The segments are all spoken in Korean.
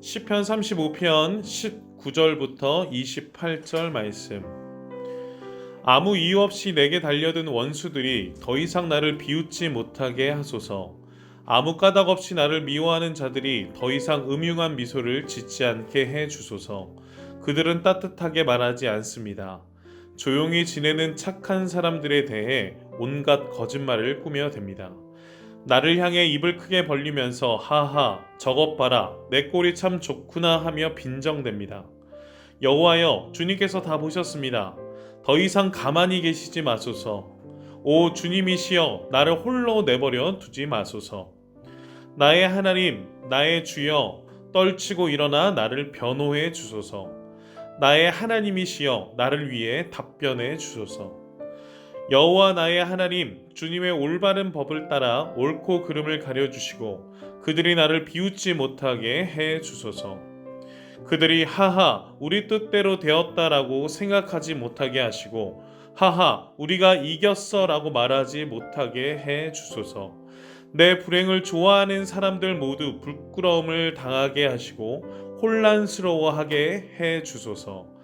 시편 35편 19절부터 28절 말씀. 아무 이유 없이 내게 달려든 원수들이 더 이상 나를 비웃지 못하게 하소서. 아무 까닭 없이 나를 미워하는 자들이 더 이상 음흉한 미소를 짓지 않게 해 주소서. 그들은 따뜻하게 말하지 않습니다. 조용히 지내는 착한 사람들에 대해 온갖 거짓말을 꾸며댑니다. 나를 향해 입을 크게 벌리면서 하하 저것 봐라 내 꼴이 참 좋구나 하며 빈정댑니다. 여호와여, 주님께서 다 보셨습니다. 더 이상 가만히 계시지 마소서. 오 주님이시여, 나를 홀로 내버려 두지 마소서. 나의 하나님, 나의 주여, 떨치고 일어나 나를 변호해 주소서. 나의 하나님이시여, 나를 위해 답변해 주소서. 여호와 나의 하나님, 주님의 올바른 법을 따라 옳고 그름을 가려주시고 그들이 나를 비웃지 못하게 해 주소서. 그들이 하하 우리 뜻대로 되었다라고 생각하지 못하게 하시고 하하 우리가 이겼어라고 말하지 못하게 해 주소서. 내 불행을 좋아하는 사람들 모두 부끄러움을 당하게 하시고 혼란스러워하게 해 주소서.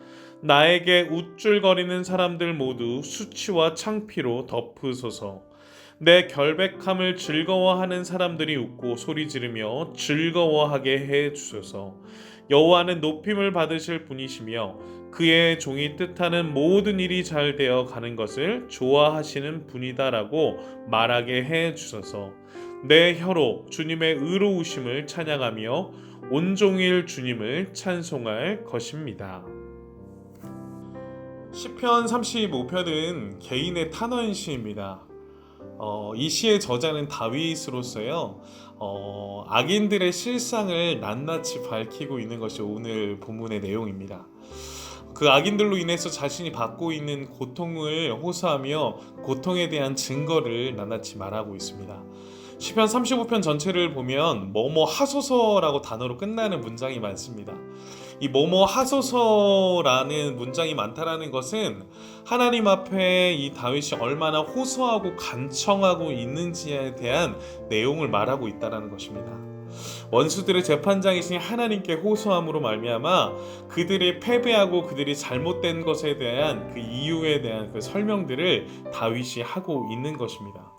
나에게 우쭐거리는 사람들 모두 수치와 창피로 덮으소서. 내 결백함을 즐거워하는 사람들이 웃고 소리 지르며 즐거워하게 해 주소서. 여호와는 높임을 받으실 분이시며 그의 종이 뜻하는 모든 일이 잘 되어 가는 것을 좋아하시는 분이다라고 말하게 해 주소서. 내 혀로 주님의 의로우심을 찬양하며 온종일 주님을 찬송할 것입니다. 시편 35편은 개인의 탄원시입니다. 이 시의 저자는 다윗으로서요. 악인들의 실상을 낱낱이 밝히고 있는 것이 오늘 본문의 내용입니다. 그 악인들로 인해서 자신이 받고 있는 고통을 호소하며 고통에 대한 증거를 낱낱이 말하고 있습니다. 시편 35편 전체를 보면 뭐뭐 하소서라고 단어로 끝나는 문장이 많습니다. 이 뭐뭐 하소서라는 문장이 많다라는 것은 하나님 앞에 이 다윗이 얼마나 호소하고 간청하고 있는지에 대한 내용을 말하고 있다는 것입니다. 원수들의 재판장이신 하나님께 호소함으로 말미암아 그들이 패배하고 그들이 잘못된 것에 대한 그 이유에 대한 그 설명들을 다윗이 하고 있는 것입니다.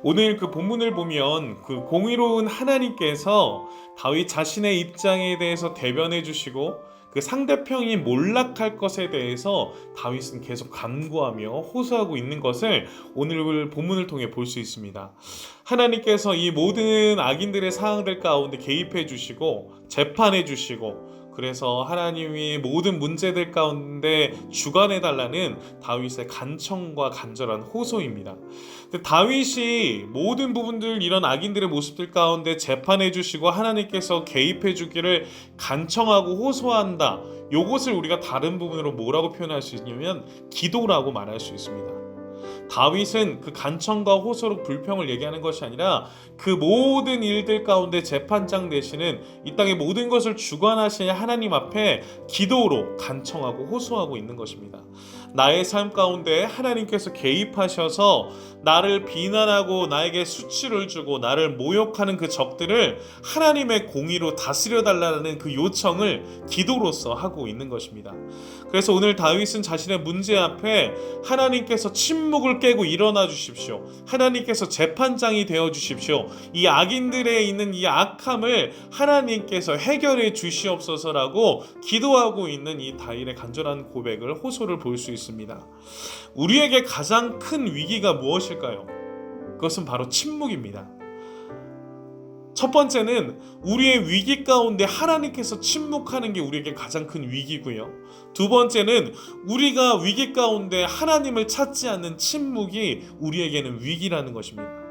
오늘 그 본문을 보면 그 공의로운 하나님께서 다윗 자신의 입장에 대해서 대변해 주시고 그 상대편이 몰락할 것에 대해서 다윗은 계속 간구하며 호소하고 있는 것을 오늘 본문을 통해 볼 수 있습니다. 하나님께서 이 모든 악인들의 상황들 가운데 개입해 주시고 재판해 주시고 그래서 하나님이 모든 문제들 가운데 주관해 달라는 다윗의 간청과 간절한 호소입니다. 다윗이 모든 부분들 이런 악인들의 모습들 가운데 재판해 주시고 하나님께서 개입해 주기를 간청하고 호소한다. 요것을 우리가 다른 부분으로 뭐라고 표현할 수 있냐면 기도라고 말할 수 있습니다. 다윗은 그 간청과 호소로 불평을 얘기하는 것이 아니라 그 모든 일들 가운데 재판장 되시는 이 땅의 모든 것을 주관하시는 하나님 앞에 기도로 간청하고 호소하고 있는 것입니다. 나의 삶 가운데 하나님께서 개입하셔서 나를 비난하고 나에게 수치를 주고 나를 모욕하는 그 적들을 하나님의 공의로 다스려 달라는 그 요청을 기도로서 하고 있는 것입니다. 그래서 오늘 다윗은 자신의 문제 앞에 하나님께서 침묵을 깨고 일어나 주십시오. 하나님께서 재판장이 되어 주십시오. 이 악인들에 있는 이 악함을 하나님께서 해결해 주시옵소서라고 기도하고 있는 이 다윗의 간절한 고백을 호소를 볼 수 있습니다. 우리에게 가장 큰 위기가 무엇일까요? 그것은 바로 침묵입니다. 첫 번째는 우리의 위기 가운데 하나님께서 침묵하는 게 우리에게 가장 큰 위기고요. 두 번째는 우리가 위기 가운데 하나님을 찾지 않는 침묵이 우리에게는 위기라는 것입니다.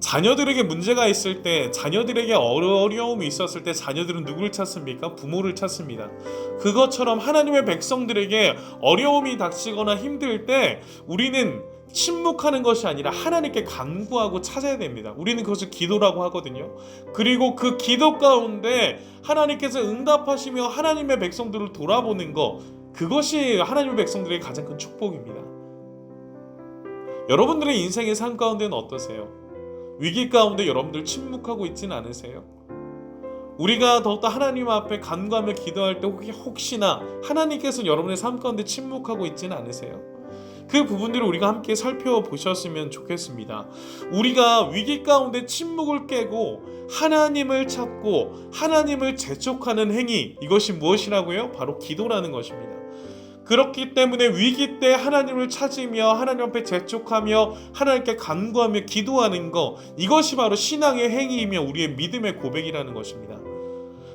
자녀들에게 문제가 있을 때, 자녀들에게 어려움이 있었을 때 자녀들은 누구를 찾습니까? 부모를 찾습니다. 그것처럼 하나님의 백성들에게 어려움이 닥치거나 힘들 때 우리는 침묵하는 것이 아니라 하나님께 간구하고 찾아야 됩니다. 우리는 그것을 기도라고 하거든요. 그리고 그 기도 가운데 하나님께서 응답하시며 하나님의 백성들을 돌아보는 것, 그것이 하나님의 백성들에게 가장 큰 축복입니다. 여러분들의 인생의 삶 가운데는 어떠세요? 위기 가운데 여러분들 침묵하고 있진 않으세요? 우리가 더욱더 하나님 앞에 간구하며 기도할 때 혹시나 하나님께서 여러분의 삶 가운데 침묵하고 있지는 않으세요? 그 부분들을 우리가 함께 살펴보셨으면 좋겠습니다. 우리가 위기 가운데 침묵을 깨고 하나님을 찾고 하나님을 재촉하는 행위, 이것이 무엇이라고요? 바로 기도라는 것입니다. 그렇기 때문에 위기 때 하나님을 찾으며 하나님 앞에 재촉하며 하나님께 간구하며 기도하는 것, 이것이 바로 신앙의 행위이며 우리의 믿음의 고백이라는 것입니다.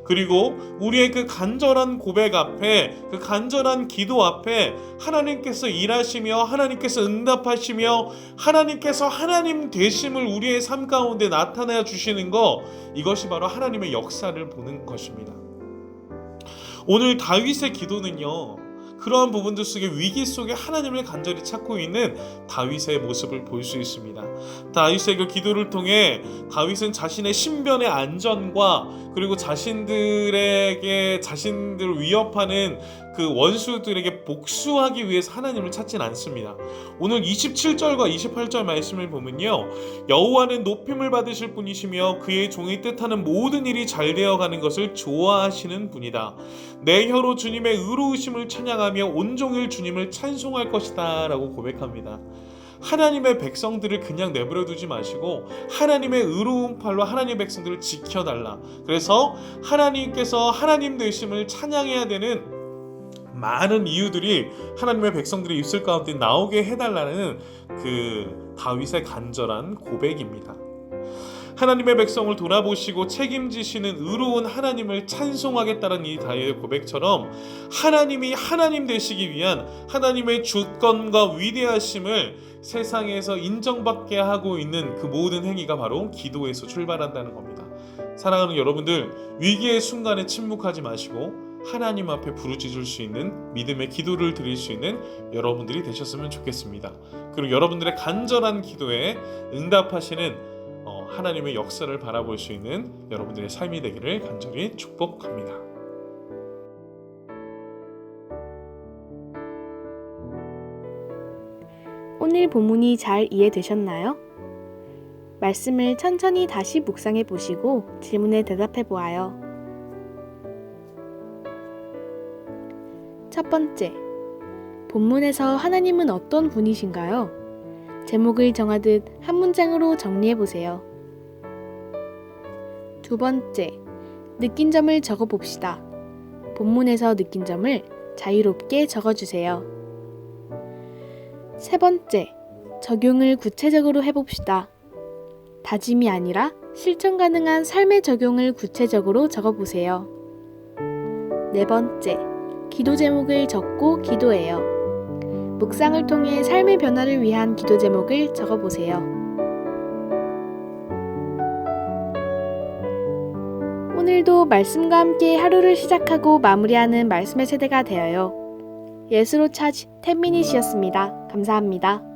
그리고 우리의 그 간절한 고백 앞에, 그 간절한 기도 앞에 하나님께서 일하시며 하나님께서 응답하시며 하나님께서 하나님 되심을 우리의 삶 가운데 나타내 주시는 것, 이것이 바로 하나님의 역사를 보는 것입니다. 오늘 다윗의 기도는요, 그러한 부분들 속에 위기 속에 하나님을 간절히 찾고 있는 다윗의 모습을 볼 수 있습니다. 다윗의 그 기도를 통해 다윗은 자신의 신변의 안전과 그리고 자신들을 위협하는 그 원수들에게 복수하기 위해서 하나님을 찾진 않습니다. 오늘 27절과 28절 말씀을 보면요, 여호와는 높임을 받으실 분이시며 그의 종이 뜻하는 모든 일이 잘 되어가는 것을 좋아하시는 분이다. 내 혀로 주님의 의로우심을 찬양하며 온종일 주님을 찬송할 것이다 라고 고백합니다. 하나님의 백성들을 그냥 내버려 두지 마시고 하나님의 의로운 팔로 하나님의 백성들을 지켜달라. 그래서 하나님께서 하나님 되심을 찬양해야 되는 많은 이유들이 하나님의 백성들이 있을 가운데 나오게 해달라는 그 다윗의 간절한 고백입니다. 하나님의 백성을 돌아보시고 책임지시는 의로운 하나님을 찬송하겠다는 이 다윗의 고백처럼 하나님이 하나님 되시기 위한 하나님의 주권과 위대하심을 세상에서 인정받게 하고 있는 그 모든 행위가 바로 기도에서 출발한다는 겁니다. 사랑하는 여러분들, 위기의 순간에 침묵하지 마시고 하나님 앞에 부르짖을 수 있는 믿음의 기도를 드릴 수 있는 여러분들이 되셨으면 좋겠습니다. 그리고 여러분들의 간절한 기도에 응답하시는 하나님의 역사를 바라볼 수 있는 여러분들의 삶이 되기를 간절히 축복합니다. 오늘 본문이 잘 이해되셨나요? 말씀을 천천히 다시 묵상해 보시고 질문에 대답해 보아요. 첫 번째, 본문에서 하나님은 어떤 분이신가요? 제목을 정하듯 한 문장으로 정리해 보세요. 두 번째, 느낀 점을 적어 봅시다. 본문에서 느낀 점을 자유롭게 적어주세요. 세 번째, 적용을 구체적으로 해봅시다. 다짐이 아니라 실천 가능한 삶의 적용을 구체적으로 적어보세요. 네 번째, 기도 제목을 적고 기도해요. 묵상을 통해 삶의 변화를 위한 기도 제목을 적어보세요. 오늘도 말씀과 함께 하루를 시작하고 마무리하는 말씀의 세대가 되어요. 예수로 차지 10미닛이었습니다. 감사합니다.